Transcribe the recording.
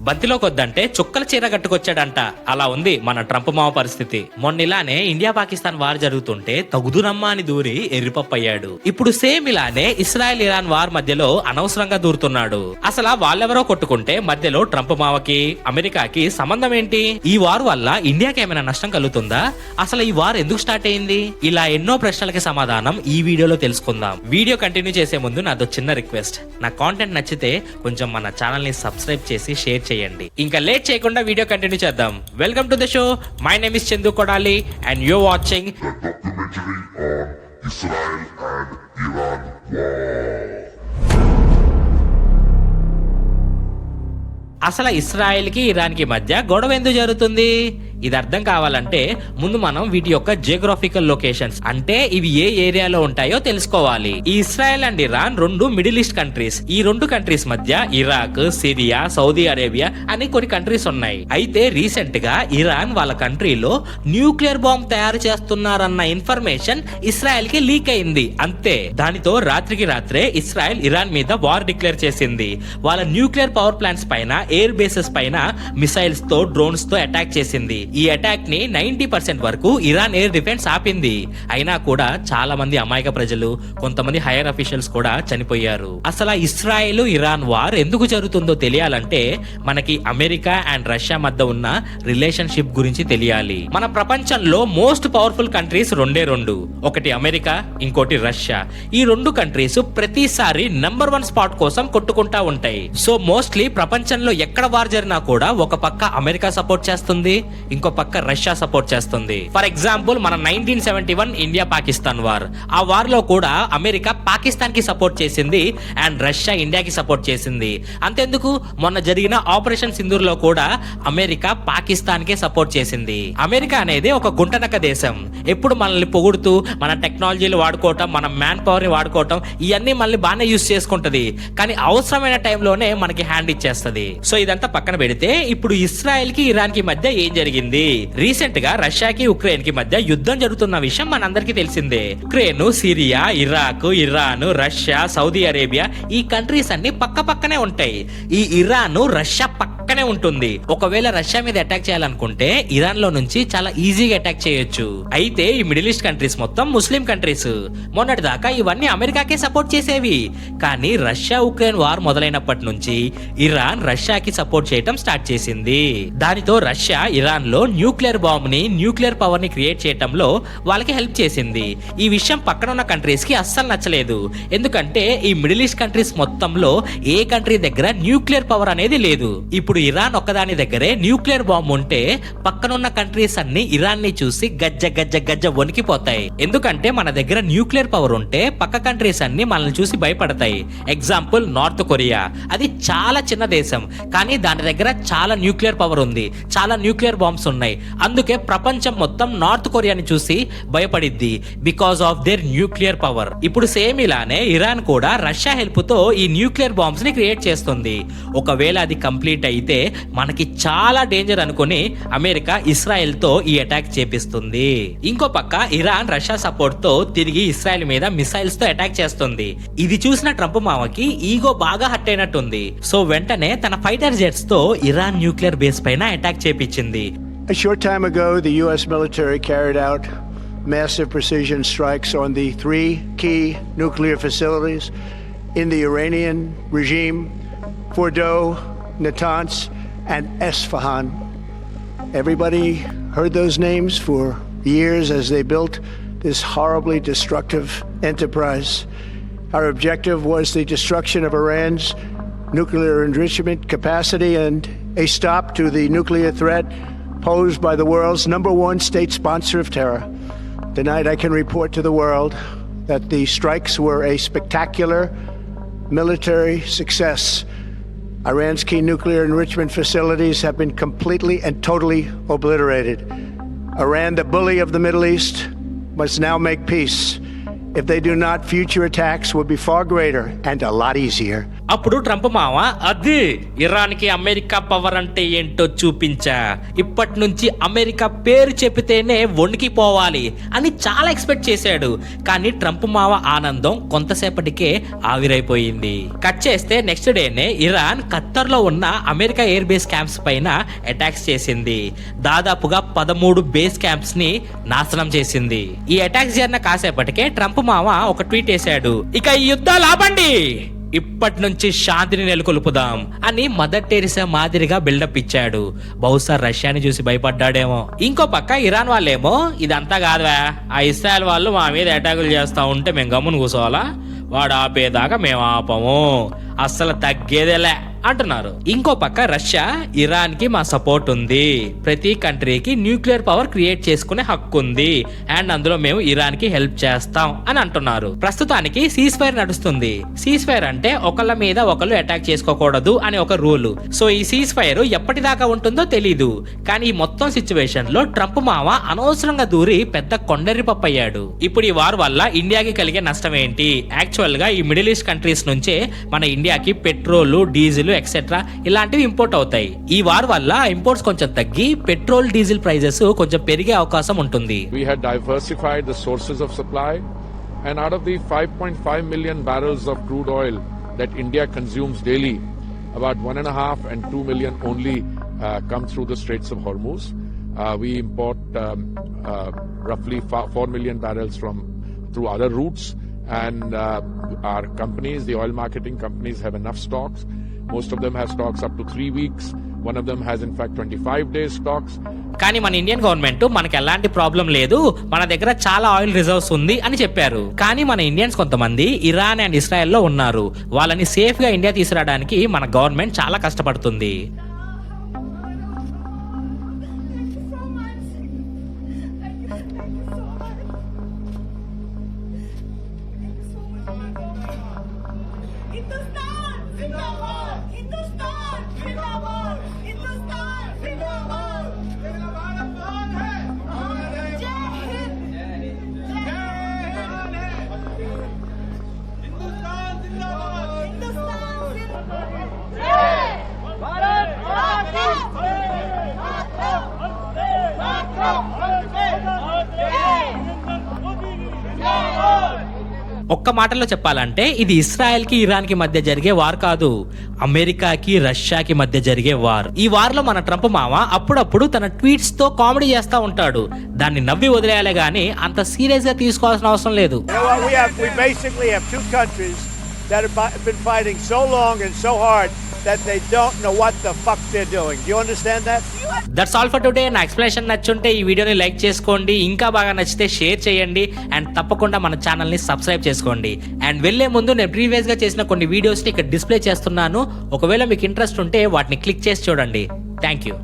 బంతిలోకి వద్దంటే చుక్కల చీర కట్టుకొచ్చాడంట. అలా ఉంది మన ట్రంప్ మామ పరిస్థితి. మొన్న ఇలానే ఇండియా పాకిస్తాన్ వార్ జరుగుతుంటే తగుదునమ్మా అని దూరి ఎర్రిపప్పయ్యాడు. ఇప్పుడు సేమ్ ఇలానే ఇస్రాయల్ ఇరాన్ వార్ మధ్యలో అనవసరంగా దూరుతున్నాడు. అసలు వాళ్ళెవరో కొట్టుకుంటే మధ్యలో ట్రంప్ మావకి అమెరికాకి సంబంధం ఏంటి? ఈ వార్ వల్ల ఇండియాకి ఏమైనా నష్టం కలుగుతుందా? అసలు ఈ వార్ ఎందుకు స్టార్ట్ అయింది? ఇలా ఎన్నో ప్రశ్నలకి సమాధానం ఈ వీడియోలో తెలుసుకుందాం. వీడియో కంటిన్యూ చేసే ముందు నాదో చిన్న రిక్వెస్ట్, నా కాంటెంట్ నచ్చితే కొంచెం మన ఛానల్ ని సబ్స్క్రైబ్ చేసి షేర్ చేయండి. ఇంకా లేట్ చేయకుండా వీడియో కంటిన్యూ చేద్దాం. Welcome to the show. My name is Chandu Kodali and you watching Israel and Iran war. అసలు ఇస్రాయెల్ కి ఇరాన్ కి మధ్య గొడవ ఎందుకు జరుగుతుంది? ఇది అర్థం కావాలంటే ముందు మనం వీటి యొక్క జియోగ్రఫికల్ లొకేషన్స్, అంటే ఇవి ఏ ఏరియాలో ఉంటాయో తెలుసుకోవాలి. ఈ ఇస్రాయెల్ అండ్ ఇరాన్ రెండు మిడిల్ ఈస్ట్ కంట్రీస్. ఈ రెండు కంట్రీస్ మధ్య ఇరాక్, సిరియా, సౌదీ అరేబియా అని కొన్ని కంట్రీస్ ఉన్నాయి. అయితే రీసెంట్ గా ఇరాన్ వాళ్ళ కంట్రీలో న్యూక్లియర్ బాంబ్ తయారు చేస్తున్నారన్న ఇన్ఫర్మేషన్ ఇస్రాయెల్ కి లీక్ అయింది. అంతే, దానితో రాత్రికి రాత్రే ఇస్రాయెల్ ఇరాన్ మీద వార్ డిక్లేర్ చేసింది. వాళ్ళ న్యూక్లియర్ పవర్ ప్లాంట్స్ పైన, ఎయిర్ బేసెస్ పైన మిసైల్స్ తో, డ్రోన్స్ తో అటాక్ చేసింది. ఈ అటాక్ ని 90% వరకు ఇరాన్ ఎయిర్ డిఫెన్స్ ఆపింది. అయినా కూడా చాలా మంది అమాయక ప్రజలు, కొంతమంది హైయర్ అఫీషియల్స్ కూడా చనిపోయారు. అసలు ఇస్రాయెల్ ఇరాన్ వార్ ఎందుకు జరుగుతుందో తెలియాలంటే మనకి అమెరికా అండ్ రష్యా మధ్య ఉన్న రిలేషన్షిప్ గురించి తెలియాలి. మన ప్రపంచంలో మోస్ట్ పవర్ఫుల్ కంట్రీస్ రెండే రెండు, ఒకటి అమెరికా, ఇంకోటి రష్యా. ఈ రెండు కంట్రీస్ ప్రతిసారి నంబర్ 1 స్పాట్ కోసం కొట్టుకుంటా ఉంటాయి. సో మోస్ట్లీ ప్రపంచంలో ఎక్కడ వార్ జరిగినా కూడా ఒక పక్క అమెరికా సపోర్ట్ చేస్తుంది, ఇంకో పక్క రష్యా సపోర్ట్ చేస్తుంది. ఫర్ ఎగ్జాంపుల్ మన 1971 ఇండియా పాకిస్తాన్ వార్, ఆ వార్ లో కూడా అమెరికా పాకిస్తాన్ కి సపోర్ట్ చేసింది అండ్ రష్యా ఇండియాకి సపోర్ట్ చేసింది. అంతెందుకు మొన్న జరిగిన ఆపరేషన్ సింధూర్ లో కూడా అమెరికా పాకిస్తాన్ కే సపోర్ట్ చేసింది. అమెరికా అనేది ఒక గుంటనక్క దేశం. ఎప్పుడు మనల్ని పొగుడుతూ మన టెక్నాలజీలు వాడుకోవటం, మన మ్యాన్ పవర్ ని వాడుకోవటం, ఇవన్నీ మనల్ని బాగానే యూజ్ చేసుకుంటది. కానీ అవసరమైన టైంలోనే మనకి హ్యాండ్ ఇచ్చేస్తది. సో ఇదంతా పక్కన పెడితే ఇప్పుడు ఇస్రాయెల్ కి ఇరాన్ కి మధ్య ఏం జరిగింది? రీసెంట్ గా రష్యాకి ఉక్రెయిన్ కి మధ్య యుద్ధం జరుగుతున్న విషయం మనందరికీ తెలిసిందే. Ukraine, Syria, Iraq, Iran, Russia, Saudi Arabia ఈ కంట్రీస్ అన్ని పక్క పక్కనే ఉంటాయి. ఈ ఇరాన్ రష్యా పక్కనే ఉంటుంది. ఒకవేళ రష్యా మీద అటాక్ చేయాలనుకుంటే ఇరాన్ లో నుంచి చాలా ఈజీగా అటాక్ చేయొచ్చు. అయితే ఈ మిడిల్ ఈస్ట్ కంట్రీస్ మొత్తం ముస్లిం కంట్రీస్. మొన్నటి దాకా ఇవన్నీ అమెరికాకే సపోర్ట్ చేసేవి. కానీ రష్యా ఉక్రెయిన్ వార్ మొదలైనప్పటి నుంచి ఇరాన్ రష్యాకి సపోర్ట్ చేయడం స్టార్ట్ చేసింది. దానితో రష్యా ఇరాన్ లో న్యూక్లియర్ బాంబ్ ని, న్యూక్లియర్ పవర్ ని క్రియేట్ చేయడంలో వాళ్ళకి హెల్ప్ చేసింది. ఈ విషయం పక్కన ఉన్న కంట్రీస్ కి అస్సలు నచ్చలేదు. ఎందుకంటే ఈ మిడిల్ ఈస్ట్ కంట్రీస్ మొత్తంలో ఏ కంట్రీ దగ్గర న్యూక్లియర్ పవర్ అనేది లేదు. ఇప్పుడు ఇరాన్ ఒక్కదాని దగ్గరే న్యూక్లియర్ బాంబ్ ఉంటే పక్కనున్న కంట్రీస్ అన్ని ఇరాన్ ని చూసి గజ్జ గజ్జ గజ్జ వణికిపోతాయి. ఎందుకంటే మన దగ్గర న్యూక్లియర్ పవర్ ఉంటే పక్క కంట్రీస్ అన్ని మనల్ని చూసి భయపడతాయి. ఎగ్జాంపుల్ నార్త్ కొరియా, అది చాలా చిన్న దేశం కానీ దాని దగ్గర చాలా న్యూక్లియర్ పవర్ ఉంది, చాలా న్యూక్లియర్ బాంబ్స్ ఉన్నాయి. అందుకే ప్రపంచం మొత్తం నార్త్ కొరియాని చూసి భయపడిద్ది, because of their nuclear power. ఇప్పుడు సేమ్ ఇలానే ఇరాన్ కూడా రష్యా హెల్ప్ తో ఈ న్యూక్లియర్ బాంబ్స్ ని క్రియేట్ చేస్తుంది. ఒకవేళ అది కంప్లీట్ అయితే మనకి చాలా డేంజర్ అనుకుని అమెరికా ఇస్రాయెల్ తో ఈ అటాక్ చేపిస్తుంది. ఇంకో పక్క ఇరాన్ రష్యా సపోర్ట్ తో తిరిగి ఇస్రాయెల్ మీద మిసైల్స్ తో అటాక్ చేస్తుంది. ఇది చూసిన ట్రంప్ మామకి ఈగో బాగా హట్ అయినట్టుంది. సో వెంటనే తన ఫైటర్ జెట్స్ తో ఇరాన్ న్యూక్లియర్ బేస్ పైన attack చేపించింది. A short time ago, the U.S. military carried out massive precision strikes on the 3 key nuclear facilities in the Iranian regime: Fordo, Natanz, and Esfahan. Everybody heard those names for years as they built this horribly destructive enterprise. Our objective was the destruction of Iran's nuclear enrichment capacity and a stop to the nuclear threat posed by the world's #1 state sponsor of terror. Tonight I can report to the world that the strikes were a spectacular military success. Iran's key nuclear enrichment facilities have been completely and totally obliterated. Iran, the bully of the Middle East, must now make peace. If they do not, future attacks will be far greater and a lot easier. అప్పుడు Trump మామ అది ఇరాన్కి America power అంటే ఏంటో చూపించా, ఇప్పటి నుంచి America పేరు చెబితేనే వణికిపోవాలి అని చాలా ఎక్స్పెక్ట్ చేశాడు. కానీ ట్రంప్ మావ ఆనందం కొంతసేపటికే ఆవిరైపోయింది. కట్ చేస్తే నెక్స్ట్ డేనే ఇరాన్ ఖత్తర్ లో ఉన్న అమెరికా ఎయిర్ బేస్ క్యాంప్స్ పైన అటాక్స్ చేసింది. దాదాపుగా 13 బేస్ క్యాంప్స్ ని నాశనం చేసింది. ఈ అటాక్స్ జరిగిన కాసేపటికే ట్రంప్ మామ ఒక ట్వీట్ వేశాడు, ఇక ఈ యుద్ధాలు ఆపండి, ఇప్పటి నుంచి శాంతిని నెలకొల్పుదాం అని మదర్ టెరిసా మాదిరిగా బిల్డప్ ఇచ్చాడు. బహుశా రష్యాని చూసి భయపడ్డాడేమో. ఇంకో పక్క ఇరాన్ వాళ్ళేమో ఇదంతా కాదువా, ఆ ఇస్రాయల్ వాళ్ళు మా మీద అటాకులు చేస్తా ఉంటే మేము గమ్మున కూర్చోవాలా, వాడు ఆపేదాకా మేము ఆపము, అస్సలు తగ్గేదేలే అంటున్నారు. ఇంకో పక్క రష్యా ఇరాన్ కి మా సపోర్ట్ ఉంది, ప్రతి కంట్రీకి న్యూక్లియర్ పవర్ క్రియేట్ చేసుకునే హక్కు ఉంది అండ్ అందులో మేము ఇరాన్ కి హెల్ప్ చేస్తాం అని అంటున్నారు. ప్రస్తుతానికి సీజ్ ఫైర్ నడుస్తుంది. సీజ్ ఫైర్ అంటే ఒకళ్ళ మీద ఒకళ్ళు అటాక్ చేసుకోకూడదు అని ఒక రూల్. సో ఈ సీజ్ ఫైర్ ఎప్పటిదాకా ఉంటుందో తెలీదు. కానీ ఈ మొత్తం సిచ్యువేషన్ లో ట్రంప్ మామ అనవసరంగా దూరి పెద్ద కొండరి పప్పయ్యాడు. ఇప్పుడు ఈ వార్ వల్ల ఇండియాకి కలిగే నష్టం ఏంటి? యాక్చువల్ గా ఈ మిడిల్ ఈస్ట్ కంట్రీస్ నుంచే మన ఇండియాకి పెట్రోల్, డీజిల్ ఎక్సెట్రా ఇలాంటివి ఇంపోర్ట్ అవుతాయి. ఈ వార్ వల్ల ఇంపోర్ట్స్ కొంచెం తగ్గి పెట్రోల్, డీజిల్ ప్రైజెస్ కొంచెం పెరిగే అవకాశం ఉంటుంది. We had diversified the sources of supply, and out of the 5.5 million barrels of crude oil that India consumes daily, about 1.5 and 2 million only come through the Straits of Hormuz. We import roughly 4 million barrels through other routes, and our companies, the oil marketing companies, have enough stocks. Most of them have stocks up to 3 weeks. One of them has in fact 25 days stocks. కానీ మన Indian government మనకి ఎలాంటి problem లేదు, మన దగ్గర చాలా oil reserves ఉంది అని చెప్పారు. కానీ మన ఇండియన్స్ కొంతమంది ఇరాన్ అండ్ ఇస్రాయల్ లో ఉన్నారు. వాళ్ళని సేఫ్ గా ఇండియా తీసుకురావడానికి మన గవర్నమెంట్ చాలా కష్టపడుతుంది. ఒక్క మాటలో చెప్పాలంటే ఇది ఇస్రాయెల్ కి ఇరాన్ కి మధ్య జరిగే వార్ కాదు, అమెరికాకి రష్యాకి మధ్య జరిగే వార్. ఈ వార్ లో మన ట్రంప్ మామ అప్పుడప్పుడు తన ట్వీట్స్ తో కామెడీ చేస్తా ఉంటాడు. దాన్ని నవ్వి వదిలేయాలే గానీ అంత సీరియస్ గా తీసుకోవాల్సిన అవసరం లేదు. We basically have two countries that have been fighting so long and so hard that they don't know what the fuck they're doing. Do you understand that? That's all for today. నా explanation నచ్చుంటే ఈ వీడియోని like చేసుకోండి, ఇంకా బాగా నచ్చితే share చేయండి and తప్పకుండా మన ఛానల్ ని సబ్స్క్రైబ్ చేసుకోండి. అండ్ వెళ్లే ముందు నేను ప్రీవియస్ గా చేసిన కొన్ని వీడియోస్ ని ఇక్కడ డిస్ప్లే చేస్తున్నాను. ఒకవేళ మీకు ఇంట్రెస్ట్ ఉంటే వాటిని క్లిక్ చేసి చూడండి. Thank you.